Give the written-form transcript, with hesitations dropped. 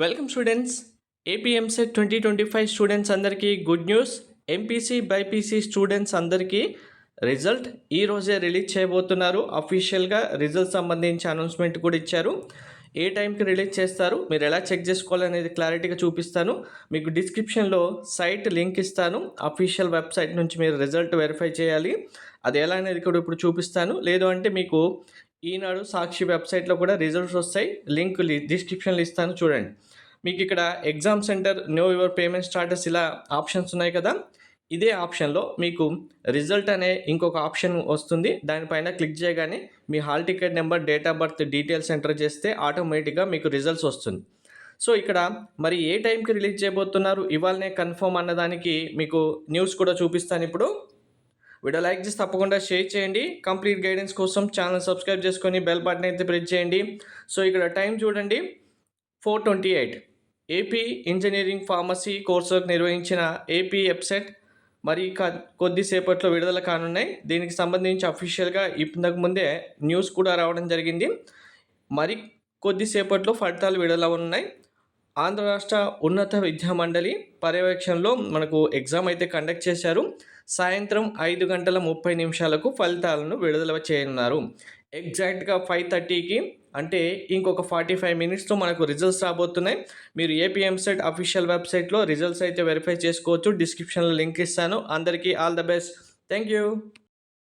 Welcome students. AP EAMCET 2025 students అందరికీ good news. MPC BiPC students అందరికీ result ఈ రోజే రిలీజ్ చేయబోతున్నారు. అఫీషియల్గా రిజల్ట్ సంబంధించి అనౌన్స్మెంట్ కూడా ఇచ్చారు. ఏ టైంకి రిలీజ్ చేస్తారు, మీరు ఎలా చెక్ చేసుకోవాలనేది క్లారిటీగా చూపిస్తాను. మీకు డిస్క్రిప్షన్లో సైట్ లింక్ ఇస్తాను. అఫీషియల్ వెబ్సైట్ నుంచి మీరు రిజల్ట్ వెరిఫై చేయాలి. అది ఎలా అనేది కూడా ఇప్పుడు చూపిస్తాను. లేదు అంటే మీకు ఈనాడు సాక్షి వెబ్సైట్లో కూడా రిజల్ట్స్ వస్తాయి. లింక్ డిస్క్రిప్షన్లో ఇస్తాను, చూడండి. మీకు ఇక్కడ exam centre, know your payment status ఇలా ఆప్షన్స్ ఉన్నాయి కదా. ఇదే ఆప్షన్లో మీకు రిజల్ట్ అనే ఇంకొక ఆప్షన్ వస్తుంది. దానిపైన క్లిక్ చేయగానే మీ hall ticket number, date of birth details enter చేస్తే ఆటోమేటిక్గా మీకు రిజల్ట్స్ వస్తుంది. సో ఇక్కడ మరి ఏ టైంకి రిలీజ్ చేయబోతున్నారు, ఇవాళనే కన్ఫర్మ్ అన్నదానికి మీకు న్యూస్ కూడా చూపిస్తాను ఇప్పుడు. వీడియో లైక్ చేసి తప్పకుండా షేర్ చేయండి. కంప్లీట్ గైడెన్స్ కోసం ఛానల్ సబ్స్క్రైబ్ చేసుకొని బెల్ బటన్ అయితే ప్రెస్ చేయండి. సో ఇక్కడ టైం చూడండి, 4:28. ఏపీ ఇంజనీరింగ్ ఫార్మసీ కోర్సులకు నిర్వహించిన ఏపీ ఎప్సెట్ మరి కొద్దిసేపట్లో విడుదల కానున్నాయి. దీనికి సంబంధించి అఫీషియల్గా ఇంతకు ముందే న్యూస్ కూడా రావడం జరిగింది. మరి కొద్దిసేపట్లో ఫలితాలు విడుదల ఉన్నాయి. ఆంధ్ర రాష్ట్ర ఉన్నత విద్యా మండలి పర్యవేక్షణలో మనకు ఎగ్జామ్ అయితే కండక్ట్ చేశారు. సాయంత్రం 5:30 ఫలితాలను విడుదల చేయనున్నారు. ఎగ్జాక్ట్గా 5:30కి, అంటే ఇంకొక 45 మినిట్స్లో మనకు రిజల్ట్స్ రాబోతున్నాయి. మీరు ఏపీ ఎంసెట్ అఫీషియల్ వెబ్సైట్లో రిజల్ట్స్ అయితే వెరిఫై చేసుకోవచ్చు. డిస్క్రిప్షన్లో లింక్ ఇస్తాను. అందరికీ all the best. Thank you.